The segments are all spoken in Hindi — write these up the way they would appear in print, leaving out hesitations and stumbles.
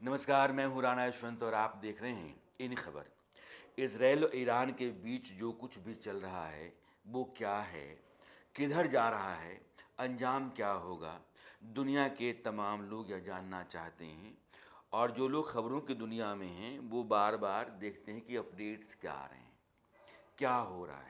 नमस्कार, मैं हूँ राणा यशवंत और आप देख रहे हैं इन खबर। इसराइल और ईरान के बीच जो कुछ भी चल रहा है वो क्या है, किधर जा रहा है, अंजाम क्या होगा, दुनिया के तमाम लोग यह जानना चाहते हैं। और जो लोग खबरों की दुनिया में हैं वो बार बार देखते हैं कि अपडेट्स क्या आ रहे हैं, क्या हो रहा है।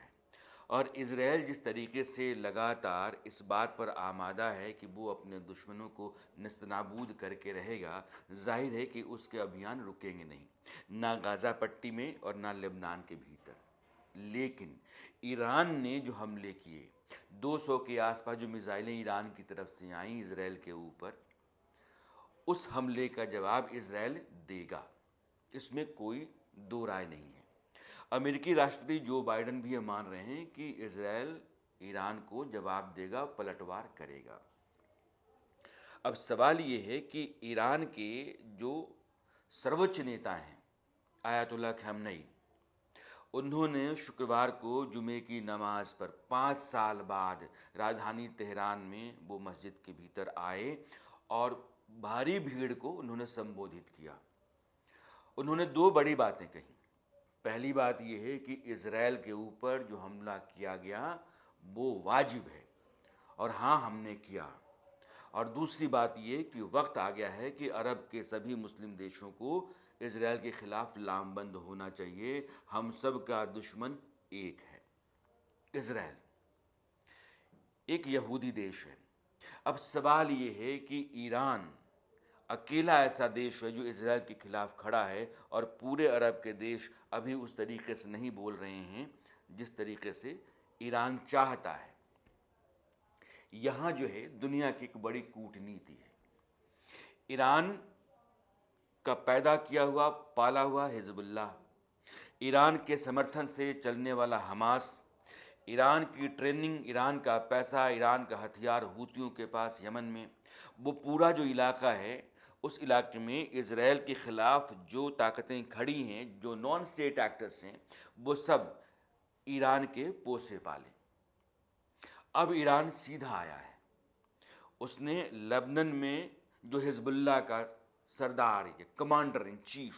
और इसराइल जिस तरीके से लगातार इस बात पर आमादा है कि वो अपने दुश्मनों को नेस्तनाबूद करके रहेगा, जाहिर है कि उसके अभियान रुकेंगे नहीं, ना गाज़ा पट्टी में और ना लेबनान के भीतर। लेकिन ईरान ने जो हमले किए, 200 के आसपास जो मिसाइलें ईरान की तरफ से आईं इसराइल के ऊपर, उस हमले का जवाब इसराइल देगा, इसमें कोई दो राय नहीं है। अमेरिकी राष्ट्रपति जो बाइडन भी ये मान रहे हैं कि इसराइल ईरान को जवाब देगा, पलटवार करेगा। अब सवाल ये है कि ईरान के जो सर्वोच्च नेता हैं आयतुल्लाह खamenei, उन्होंने शुक्रवार को जुमे की नमाज पर 5 साल बाद राजधानी तेहरान में वो मस्जिद के भीतर आए और भारी भीड़ को उन्होंने संबोधित किया। उन्होंने दो बड़ी बातें कही। पहली बात यह है कि इसराइल के ऊपर जो हमला किया गया वो वाजिब है और हाँ, हमने किया। और दूसरी बात ये कि वक्त आ गया है कि अरब के सभी मुस्लिम देशों को इसराइल के खिलाफ लामबंद होना चाहिए। हम सब का दुश्मन एक है। इसराइल एक यहूदी देश है। अब सवाल ये है कि ईरान अकेला ऐसा देश है जो इसराइल के खिलाफ खड़ा है और पूरे अरब के देश अभी उस तरीके से नहीं बोल रहे हैं जिस तरीके से ईरान चाहता है। यहाँ जो है दुनिया की एक बड़ी कूटनीति है। ईरान का पैदा किया हुआ पाला हुआ हिजबुल्लाह, ईरान के समर्थन से चलने वाला हमास, ईरान की ट्रेनिंग, ईरान का पैसा, ईरान का हथियार हूतियों के पास यमन में, वो पूरा जो इलाका है उस इलाके में इसराइल के ख़िलाफ़ जो ताकतें खड़ी हैं, जो नॉन स्टेट एक्टर्स हैं, वो सब ईरान के पोसे पाले। अब ईरान सीधा आया है। उसने लेबनान में जो हिजबुल्लाह का सरदार या कमांडर इन चीफ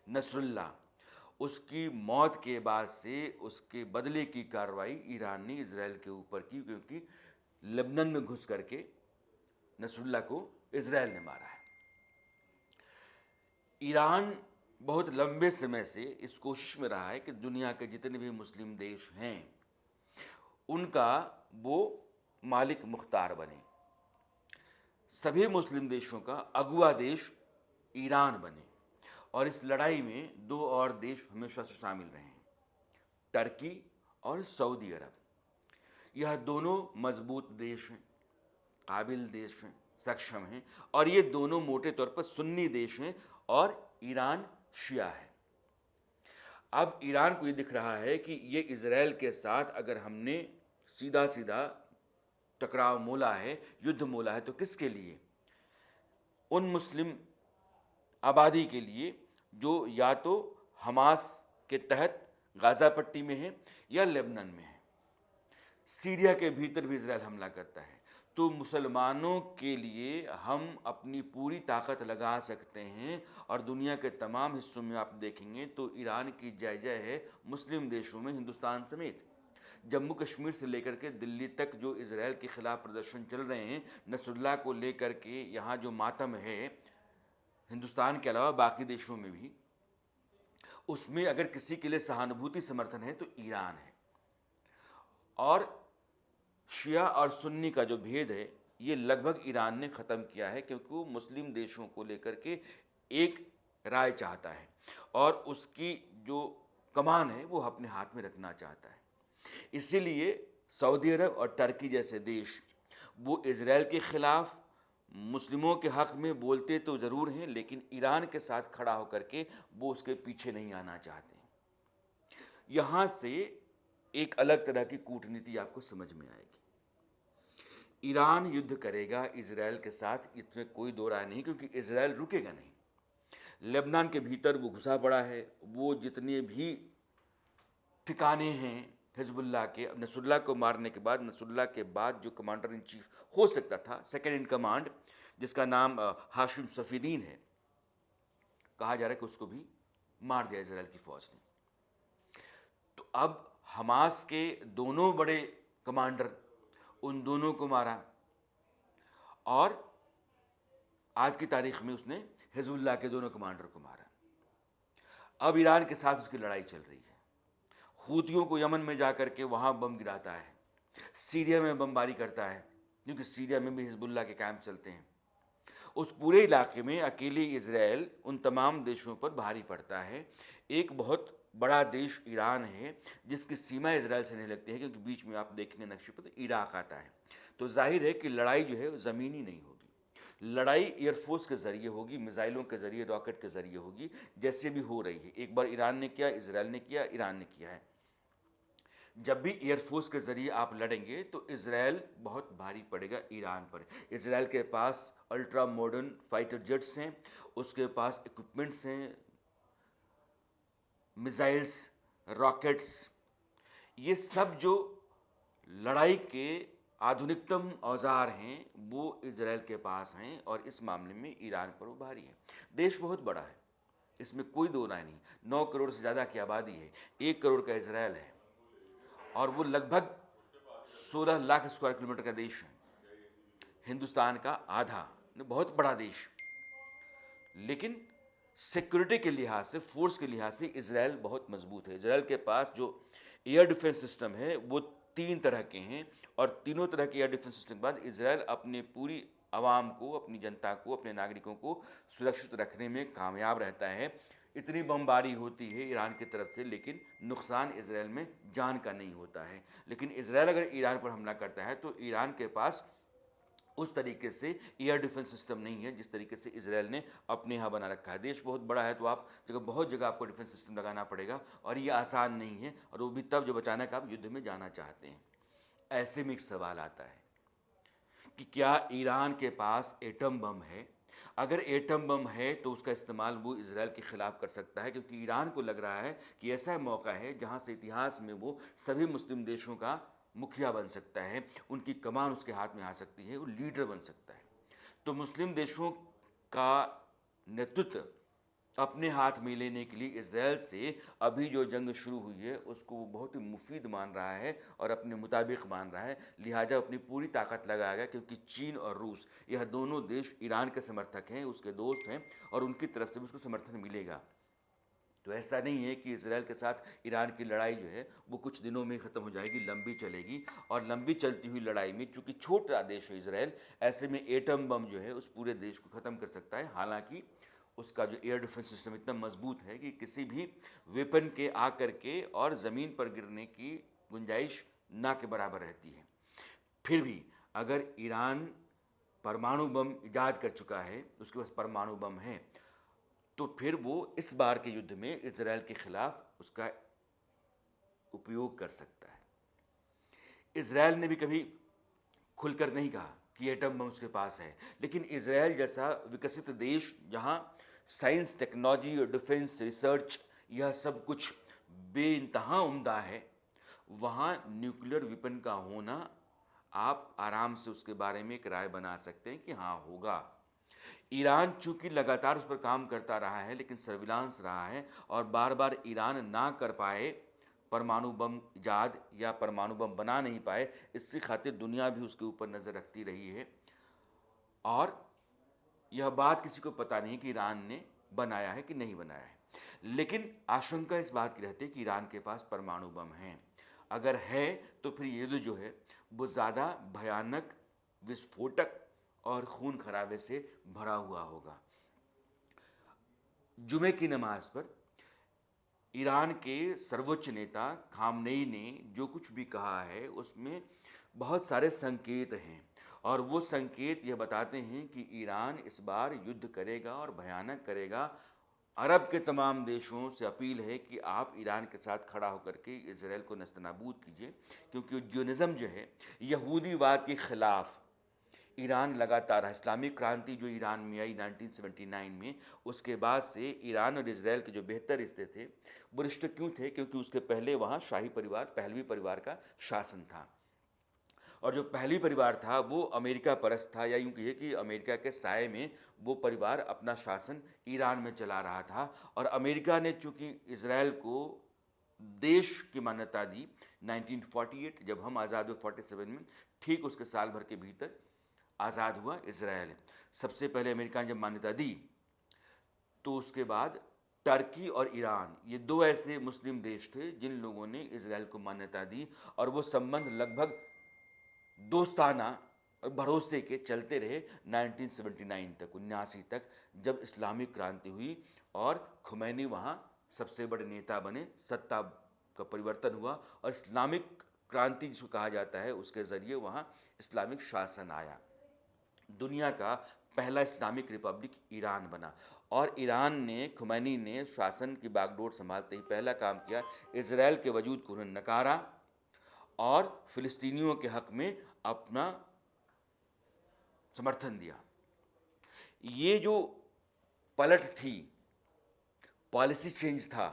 नसरुल्लाह, उसकी मौत के बाद से उसके बदले की कार्रवाई ईरान ने इसराइल के ऊपर की, क्योंकि लेबनान में घुस करके नसरुल्लाह को इसराइल ने मारा है। ईरान बहुत लंबे समय से इस कोशिश में रहा है कि दुनिया के जितने भी मुस्लिम देश हैं उनका वो मालिक मुख्तार बने, सभी मुस्लिम देशों का अगुआ देश ईरान बने। और इस लड़ाई में दो और देश हमेशा से शामिल रहे हैं, टर्की और सऊदी अरब। यह दोनों मजबूत देश हैं, काबिल देश हैं, सक्षम हैं, और ये दोनों मोटे तौर पर सुन्नी देश हैं और ईरान शिया है। अब ईरान को ये दिख रहा है कि ये इसराइल के साथ अगर हमने सीधा सीधा टकराव मोला है, युद्ध मोला है, तो किसके लिए? उन मुस्लिम आबादी के लिए जो या तो हमास के तहत गाज़ा पट्टी में है या लेबनान में है। सीरिया के भीतर भी इसराइल हमला करता है। तो मुसलमानों के लिए हम अपनी पूरी ताकत लगा सकते हैं और दुनिया के तमाम हिस्सों में आप देखेंगे तो ईरान की जय जय है, मुस्लिम देशों में, हिंदुस्तान समेत। जम्मू कश्मीर से लेकर के दिल्ली तक जो इसराइल के खिलाफ प्रदर्शन चल रहे हैं, नसरुल्लाह को लेकर के यहाँ जो मातम है हिंदुस्तान के अलावा बाकी देशों में भी, उसमें अगर किसी के लिए सहानुभूति समर्थन है तो ईरान है। और शिया और सुन्नी का जो भेद है ये लगभग ईरान ने ख़त्म किया है, क्योंकि वो मुस्लिम देशों को लेकर के एक राय चाहता है और उसकी जो कमान है वो अपने हाथ में रखना चाहता है। इसीलिए सऊदी अरब और टर्की जैसे देश वो इसराइल के ख़िलाफ़ मुस्लिमों के हक़ में बोलते तो ज़रूर हैं, लेकिन ईरान के साथ खड़ा होकर के वो उसके पीछे नहीं आना चाहते। यहाँ से एक अलग तरह की कूटनीति आपको समझ में आएगी। ईरान युद्ध करेगा इसराइल के साथ, इसमें कोई दो राय नहीं, क्योंकि इसराइल रुकेगा नहीं। लेबनान के भीतर वो घुसा पड़ा है। वो जितने भी ठिकाने हैं हिजबुल्लाह के, नसरुल्लाह को मारने के बाद, नसरुल्लाह के बाद जो कमांडर इन चीफ हो सकता था, सेकेंड इन कमांड, जिसका नाम हाशिम सफ़ीदीन है, कहा जा रहा है कि उसको भी मार दिया इजराइल की फौज ने। तो अब हमास के दोनों बड़े कमांडर, उन दोनों को मारा, और आज की तारीख में उसने हिजबुल्लाह के दोनों कमांडर को मारा। अब ईरान के साथ उसकी लड़ाई चल रही है। हूतियों को यमन में जाकर के वहाँ बम गिराता है, सीरिया में बमबारी करता है, क्योंकि सीरिया में भी हिजबुल्लाह के कैंप चलते हैं। उस पूरे इलाके में अकेले इजराइल उन तमाम देशों पर भारी पड़ता है। एक बहुत बड़ा देश ईरान है जिसकी सीमा इजराइल से नहीं लगती है, क्योंकि बीच में आप देखेंगे नक्शे पर तो इराक आता है। तो जाहिर है कि लड़ाई जो है वो ज़मीनी नहीं होगी, लड़ाई एयरफोर्स के ज़रिए होगी, मिसाइलों के ज़रिए, रॉकेट के ज़रिए होगी, जैसे भी हो रही है। एक बार ईरान ने किया, इजराइल ने किया, ईरान ने किया है। जब भी एयरफोर्स के ज़रिए आप लड़ेंगे तो इजराइल बहुत भारी पड़ेगा ईरान पर। इजराइल के पास अल्ट्रा मॉडर्न फाइटर जेट्स हैं, उसके पास इक्विपमेंट्स हैं, मिसाइल्स, रॉकेट्स, ये सब जो लड़ाई के आधुनिकतम औजार हैं वो इजराइल के पास हैं, और इस मामले में ईरान पर वो भारी है। देश बहुत बड़ा है, इसमें कोई दो राय नहीं। 9 करोड़ से ज़्यादा की आबादी है, 1 करोड़ का इजराइल है, और वो लगभग 16 लाख स्क्वायर किलोमीटर का देश है, हिंदुस्तान का आधा, बहुत बड़ा देश। लेकिन सिक्योरिटी के लिहाज से, फोर्स के लिहाज से इजराइल बहुत मजबूत है। इजराइल के पास जो एयर डिफेंस सिस्टम है वो 3 तरह के हैं, और तीनों तरह के एयर डिफेंस सिस्टम के बाद इजराइल अपने पूरी आवाम को, अपनी जनता को, अपने नागरिकों को सुरक्षित रखने में कामयाब रहता है। इतनी बमबारी होती है ईरान की तरफ से, लेकिन नुकसान इजराइल में जान का नहीं होता है। लेकिन इजराइल अगर ईरान पर हमला करता है तो ईरान के पास उस तरीके से एयर डिफेंस सिस्टम नहीं है जिस तरीके से इजराइल ने अपने यहाँ बना रखा है। देश बहुत बड़ा है तो आप बहुत जगह आपको डिफेंस सिस्टम लगाना पड़ेगा, और ये आसान नहीं है, और वो भी तब जब अचानक आप युद्ध में जाना चाहते हैं। ऐसे में एक सवाल आता है कि क्या ईरान के पास एटम बम है? अगर एटम बम है तो उसका इस्तेमाल वो इजराइल के खिलाफ कर सकता है, क्योंकि ईरान को लग रहा है कि ऐसा मौका है जहाँ से इतिहास में वो सभी मुस्लिम देशों का मुखिया बन सकता है, उनकी कमान उसके हाथ में आ सकती है, वो लीडर बन सकता है। तो मुस्लिम देशों का नेतृत्व अपने हाथ में लेने के लिए इजराइल से अभी जो जंग शुरू हुई है उसको वो बहुत ही मुफीद मान रहा है और अपने मुताबिक मान रहा है, लिहाजा अपनी पूरी ताकत लगाएगा, क्योंकि चीन और रूस यह दोनों देश ईरान के समर्थक हैं, उसके दोस्त हैं, और उनकी तरफ से भी उसको समर्थन मिलेगा। तो ऐसा नहीं है कि इजराइल के साथ ईरान की लड़ाई जो है वो कुछ दिनों में ख़त्म हो जाएगी, लंबी चलेगी। और लंबी चलती हुई लड़ाई में, चूँकि छोटा देश है इजराइल, ऐसे में एटम बम जो है उस पूरे देश को ख़त्म कर सकता है। हालांकि उसका जो एयर डिफेंस सिस्टम इतना मजबूत है कि किसी भी वेपन के आकर के और ज़मीन पर गिरने की गुंजाइश ना के बराबर रहती है। फिर भी अगर ईरान परमाणु बम ईजाद कर चुका है, उसके पास परमाणु बम है, तो फिर वो इस बार के युद्ध में इजराइल के खिलाफ उसका उपयोग कर सकता है। इजराइल ने भी कभी खुलकर नहीं कहा कि एटम बम उसके पास है, लेकिन इजराइल जैसा विकसित देश जहां साइंस, टेक्नोलॉजी और डिफेंस रिसर्च यह सब कुछ बेइंतहा उम्दा है, वहाँ न्यूक्लियर वेपन का होना, आप आराम से उसके बारे में एक राय बना सकते हैं कि हाँ होगा। ईरान चूंकि लगातार उस पर काम करता रहा है, लेकिन सर्विलांस रहा है, और बार बार ईरान ना कर पाए, परमाणु बम ईजाद या परमाणु बम बना नहीं पाए, इसकी खातिर दुनिया भी उसके ऊपर नज़र रखती रही है। और यह बात किसी को पता नहीं कि ईरान ने बनाया है कि नहीं बनाया है, लेकिन आशंका इस बात की रहती है कि ईरान के पास परमाणु बम है। अगर है तो फिर युद्ध जो है वो ज़्यादा भयानक, विस्फोटक और खून खराबे से भरा हुआ होगा। जुमे की नमाज पर ईरान के सर्वोच्च नेता खामनेई ने जो कुछ भी कहा है उसमें बहुत सारे संकेत हैं, और वो संकेत यह बताते हैं कि ईरान इस बार युद्ध करेगा और भयानक करेगा। अरब के तमाम देशों से अपील है कि आप ईरान के साथ खड़ा होकर के इजराइल को नस्तनाबूद कीजिए, क्योंकि ज्योनिज़्म जो है, यहूदीवाद के ख़िलाफ़ ईरान लगातार, इस्लामिक क्रांति जो ईरान में आई 1979 में, उसके बाद से ईरान और इजराइल के जो बेहतर रिश्ते थे वो रिश्ते क्यों थे? क्योंकि उसके पहले वहाँ शाही परिवार, पहलवी परिवार का शासन था, और जो पहली परिवार था वो अमेरिका परस्त था, या यूँ कहिए कि अमेरिका के साए में वो परिवार अपना शासन ईरान में चला रहा था। और अमेरिका ने चूँकि इज़राइल को देश की मान्यता दी 1948, जब हम आज़ाद हुए 47 में, ठीक उसके साल भर के भीतर आज़ाद हुआ इज़राइल। सबसे पहले अमेरिका ने जब मान्यता दी तो उसके बाद टर्की और ईरान, ये दो ऐसे मुस्लिम देश थे जिन लोगों ने इज़राइल को मान्यता दी, और वो संबंध लगभग दोस्ताना और भरोसे के चलते रहे 1979 तक, 79 तक, जब इस्लामिक क्रांति हुई और खुमैनी वहाँ सबसे बड़े नेता बने, सत्ता का परिवर्तन हुआ और इस्लामिक क्रांति जिसको कहा जाता है उसके ज़रिए वहाँ इस्लामिक शासन आया। दुनिया का पहला इस्लामिक रिपब्लिक ईरान बना, और ईरान ने, खुमैनी ने शासन की बागडोर संभालते ही पहला काम किया, इज़राइल के वजूद को उन्होंने नकारा और फ़िलिस्तीनियों के हक़ में अपना समर्थन दिया। ये जो पलट थी, पॉलिसी चेंज था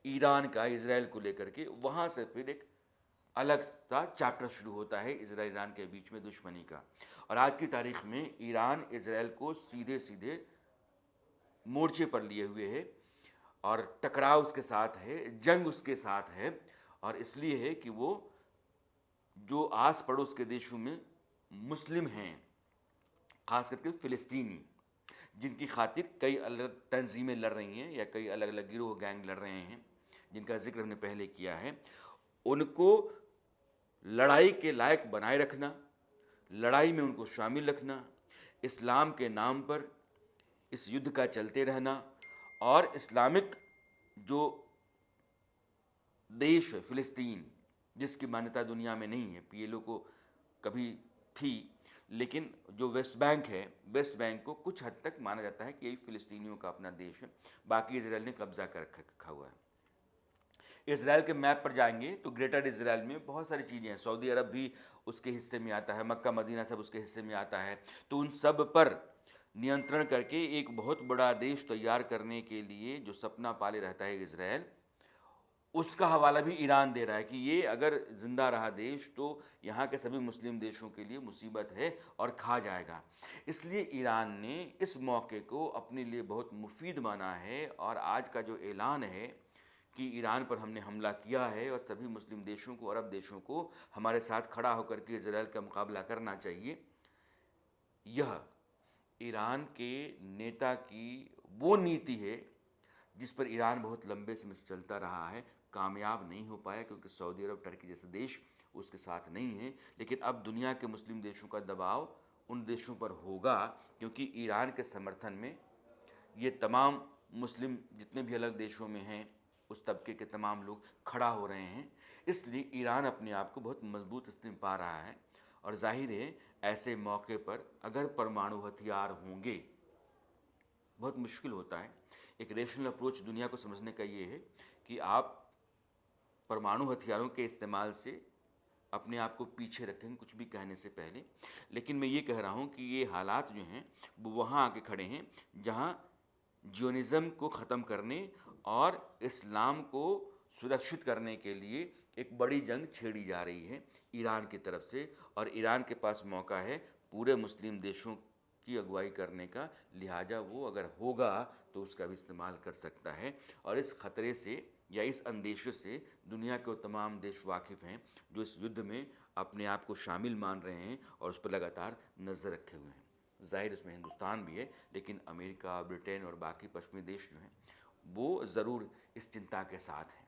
ईरान का इज़राइल को लेकर के, वहाँ से फिर एक अलग सा चैप्टर शुरू होता है इज़राइल ईरान के बीच में दुश्मनी का। और आज की तारीख में ईरान इज़राइल को सीधे सीधे मोर्चे पर लिए हुए है और टकराव उसके साथ है, जंग उसके साथ है, और इसलिए है कि वो जो आस पड़ोस के देशों में मुस्लिम हैं, ख़ास करके फ़िलिस्तीनी, जिनकी खातिर कई अलग तंजीमें लड़ रही हैं या कई अलग अलग गिरोह गैंग लड़ रहे हैं, जिनका जिक्र हमने पहले किया है, उनको लड़ाई के लायक बनाए रखना, लड़ाई में उनको शामिल रखना, इस्लाम के नाम पर इस युद्ध का चलते रहना, और इस्लामिक जो देश है फ़िलिस्तीन, जिसकी मान्यता दुनिया में नहीं है, पीएलओ को कभी थी, लेकिन जो वेस्ट बैंक है, वेस्ट बैंक को कुछ हद तक माना जाता है कि यही फ़िलिस्तीनियों का अपना देश है, बाकी इज़राइल ने कब्जा कर रखा हुआ है। इज़राइल के मैप पर जाएंगे तो ग्रेटर इज़राइल में बहुत सारी चीज़ें हैं, सऊदी अरब भी उसके हिस्से में आता है, मक्का मदीना सब उसके हिस्से में आता है, तो उन सब पर नियंत्रण करके एक बहुत बड़ा देश तैयार करने के लिए जो सपना पाले रहता है इज़राइल, उसका हवाला भी ईरान दे रहा है कि ये अगर ज़िंदा रहा देश तो यहाँ के सभी मुस्लिम देशों के लिए मुसीबत है और खा जाएगा। इसलिए ईरान ने इस मौके को अपने लिए बहुत मुफीद माना है, और आज का जो ऐलान है कि ईरान पर हमने हमला किया है और सभी मुस्लिम देशों को, अरब देशों को हमारे साथ खड़ा होकर के इज़राइल का मुकाबला करना चाहिए, यह ईरान के नेता की वो नीति है जिस पर ईरान बहुत लंबे समय से चलता रहा है, कामयाब नहीं हो पाया क्योंकि सऊदी अरब, टर्की जैसे देश उसके साथ नहीं हैं। लेकिन अब दुनिया के मुस्लिम देशों का दबाव उन देशों पर होगा, क्योंकि ईरान के समर्थन में ये तमाम मुस्लिम जितने भी अलग देशों में हैं, उस तबके के तमाम लोग खड़ा हो रहे हैं। इसलिए ईरान अपने आप को बहुत मजबूत स्थिति में पा रहा है, और जाहिर है ऐसे मौके पर अगर परमाणु हथियार होंगे, बहुत मुश्किल होता है। एक रेशनल अप्रोच दुनिया को समझने का ये है कि आप परमाणु हथियारों के इस्तेमाल से अपने आप को पीछे रखें कुछ भी कहने से पहले। लेकिन मैं ये कह रहा हूँ कि ये हालात जो हैं वो वहाँ आके खड़े हैं जहाँ जियोनिज़्म को ख़त्म करने और इस्लाम को सुरक्षित करने के लिए एक बड़ी जंग छेड़ी जा रही है ईरान की तरफ से, और ईरान के पास मौका है पूरे मुस्लिम देशों की अगुवाई करने का, लिहाजा वो अगर होगा तो उसका भी इस्तेमाल कर सकता है। और इस ख़तरे से या इस अंदेशे से दुनिया के वो तमाम देश वाकिफ़ हैं जो इस युद्ध में अपने आप को शामिल मान रहे हैं और उस पर लगातार नज़र रखे हुए हैं। ज़ाहिर इसमें हिंदुस्तान भी है, लेकिन अमेरिका, ब्रिटेन और बाकी पश्चिमी देश जो हैं वो ज़रूर इस चिंता के साथ हैं।